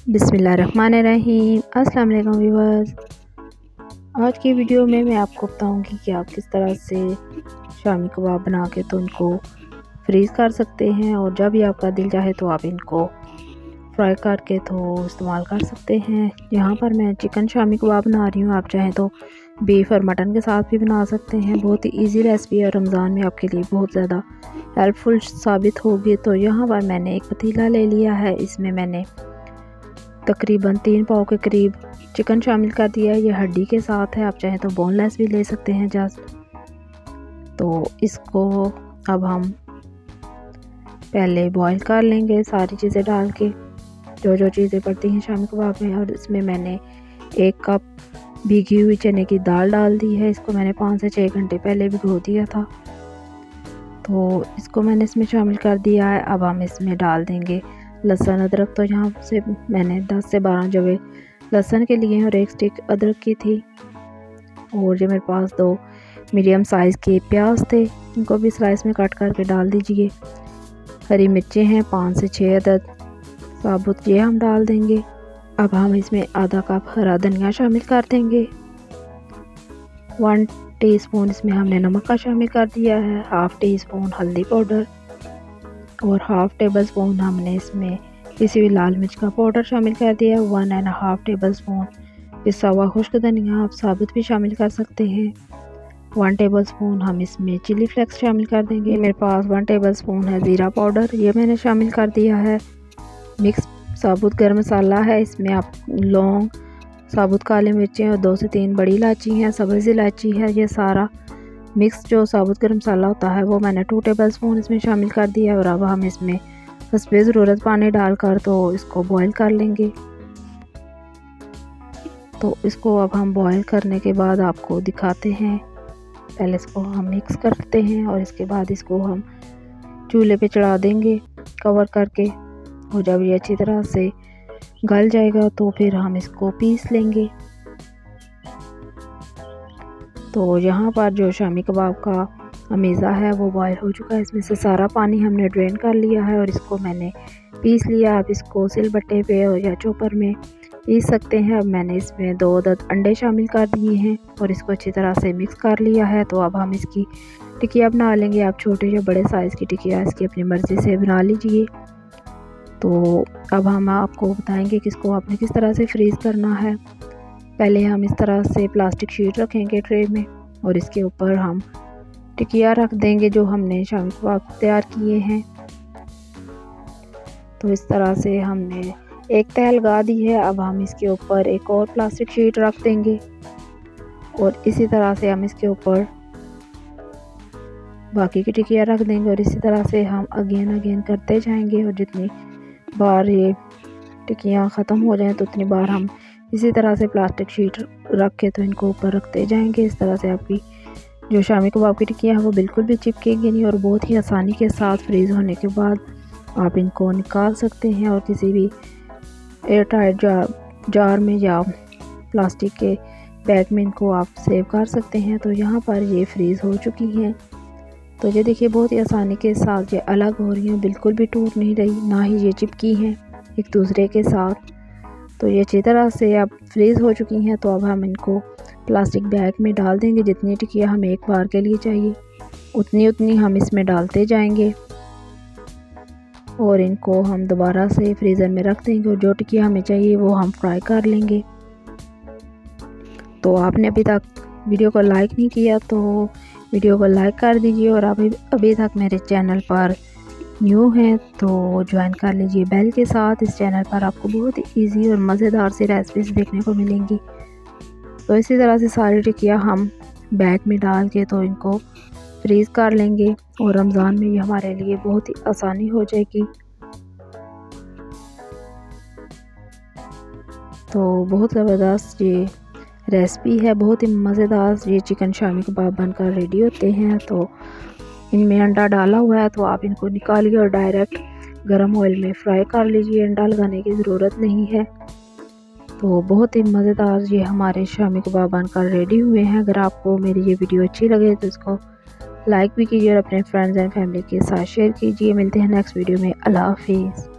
बिस्मिल्लाहिर्रहमानिर्रहीम। अस्सलाम वालेकुम व्यूअर्स। आज की वीडियो में मैं आपको बताऊंगी कि आप किस तरह से शामी कबाब बना के तो इनको फ्रीज़ कर सकते हैं और जब भी आपका दिल चाहे तो आप इनको फ्राई करके तो इस्तेमाल कर सकते हैं। यहाँ पर मैं चिकन शामी कबाब बना रही हूँ, आप चाहें तो बीफ और मटन के साथ भी बना सकते हैं। बहुत ही इजी रेसिपी है, रमज़ान में आपके लिए बहुत ज़्यादा हेल्पफुल साबित होगी। तो यहाँ पर मैंने एक पतीला ले लिया है, इसमें मैंने तकरीबन 3 पाव के करीब चिकन शामिल कर दिया है। ये हड्डी के साथ है, आप चाहें तो बोनलेस भी ले सकते हैं जस्ट। तो इसको अब हम पहले बॉईल कर लेंगे सारी चीज़ें डाल के, जो जो चीज़ें पड़ती हैं शामी कबाब में। और इसमें मैंने 1 कप भीगी हुई चने की दाल डाल दी है। इसको मैंने 5 से 6 घंटे पहले भिगो दिया था, तो इसको मैंने इसमें शामिल कर दिया है। अब हम इसमें डाल देंगे लहसुन अदरक। तो यहाँ से मैंने 10 से 12 जवे लहसुन के लिए और 1 स्टिक अदरक की थी। और जो मेरे पास 2 मीडियम साइज़ के प्याज थे, इनको भी स्लाइस में कट करके डाल दीजिए। हरी मिर्चें हैं 5 से 6 अदद साबुत, ये हम डाल देंगे। अब हम इसमें आधा कप हरा धनिया शामिल कर देंगे। 1 टीस्पून इसमें हमने नमक का शामिल कर दिया है, हाफ़ टी स्पून हल्दी पाउडर और हाफ़ टेबल स्पून हमने इसमें पिसी हुई लाल मिर्च का पाउडर शामिल कर दिया। 1.5 टेबल स्पून पिसा हुआ खुश्क धनिया, आप साबुत भी शामिल कर सकते हैं। 1 टेबल स्पून हम इसमें चिली फ्लेक्स शामिल कर देंगे। मेरे पास 1 टेबल स्पून है ज़ीरा पाउडर, ये मैंने शामिल कर दिया है। मिक्स साबुत गर्म मसाला है, इसमें आप लौंग, साबुत काली मिर्चें और 2 से 3 बड़ी इलायची हैं, सब्ज़ इलायची है। ये सारा मिक्स जो साबुत गर्म मसाला होता है वो मैंने 2 टेबल स्पून इसमें शामिल कर दिया। और अब हम इसमें हस्बे ज़रूरत पानी डालकर तो इसको बॉईल कर लेंगे। तो इसको अब हम बॉईल करने के बाद आपको दिखाते हैं। पहले इसको हम मिक्स करते हैं और इसके बाद इसको हम चूल्हे पे चढ़ा देंगे कवर करके। और जब ये अच्छी तरह से गल जाएगा तो फिर हम इसको पीस लेंगे। तो यहाँ पर जो शामी कबाब का अमीज़ा है वो बॉयल हो चुका है, इसमें से सारा पानी हमने ड्रेन कर लिया है और इसको मैंने पीस लिया। आप इसको सिलबट्टे पे और या चॉपर में पीस सकते हैं। अब मैंने इसमें 2 अदद अंडे शामिल कर दिए हैं और इसको अच्छी तरह से मिक्स कर लिया है। तो अब हम इसकी टिकिया बना लेंगे। आप छोटे या बड़े साइज़ की टिकिया इसकी अपनी मर्ज़ी से बना लीजिए। तो अब हम आपको बताएंगे कि इसको आपने किस तरह से फ्रीज़ करना है। पहले हम इस तरह से प्लास्टिक शीट रखेंगे ट्रे में और इसके ऊपर हम टिकिया रख देंगे जो हमने शामी कबाब तैयार किए हैं। तो इस तरह से हमने एक तह लगा दी है। अब हम इसके ऊपर एक और प्लास्टिक शीट रख देंगे और इसी तरह से हम इसके ऊपर बाकी की टिकिया रख देंगे और इसी तरह से हम अगेन करते जाएंगे। और जितनी बार ये टिकियाँ ख़त्म हो जाएं तो उतनी बार हम इसी तरह से प्लास्टिक शीट रख के तो इनको ऊपर रखते जाएंगे। इस तरह से आपकी जो शामी कबाब की टिकियाँ हैं वो बिल्कुल भी चिपकेगी नहीं और बहुत ही आसानी के साथ फ्रीज़ होने के बाद आप इनको निकाल सकते हैं और किसी भी एयर टाइट जार में या प्लास्टिक के बैग में इनको आप सेव कर सकते हैं। तो यहाँ पर ये फ्रीज़ हो चुकी हैं। तो ये देखिए बहुत ही आसानी के साथ ये अलग हो रही हैं, बिल्कुल भी टूट नहीं रही, ना ही ये चिपकी हैं एक दूसरे के साथ। तो ये अच्छी तरह से अब फ्रीज़ हो चुकी हैं। तो अब हम इनको प्लास्टिक बैग में डाल देंगे। जितनी टिकिया हमें एक बार के लिए चाहिए उतनी हम इसमें डालते जाएंगे और इनको हम दोबारा से फ्रीज़र में रख देंगे और जो टिकिया हमें चाहिए वो हम फ्राई कर लेंगे। तो आपने अभी तक वीडियो को लाइक नहीं किया तो वीडियो को लाइक कर दीजिए और अभी तक मेरे चैनल पर न्यू हैं तो ज्वाइन कर लीजिए बेल के साथ। इस चैनल पर आपको बहुत ही ईजी और मज़ेदार सी रेसिपीज़ देखने को मिलेंगी। तो इसी तरह से सारी टिकिया हम बैग में डाल के तो इनको फ्रीज़ कर लेंगे और रमज़ान में ये हमारे लिए बहुत ही आसानी हो जाएगी। तो बहुत ज़बरदस्त ये रेसिपी है, बहुत ही मज़ेदार ये चिकन शामी कबाब बनकर रेडी होते हैं। तो इनमें अंडा डाला हुआ है तो आप इनको निकालिए और डायरेक्ट गरम ऑयल में फ्राई कर लीजिए, अंडा लगाने की ज़रूरत नहीं है। तो बहुत ही मज़ेदार ये हमारे शामी कबाब बनकर रेडी हुए हैं। अगर आपको मेरी ये वीडियो अच्छी लगे तो इसको लाइक भी कीजिए और अपने फ्रेंड्स एंड फैमिली के साथ शेयर कीजिए। मिलते हैं नेक्स्ट वीडियो में। अल्लाह हाफिज़।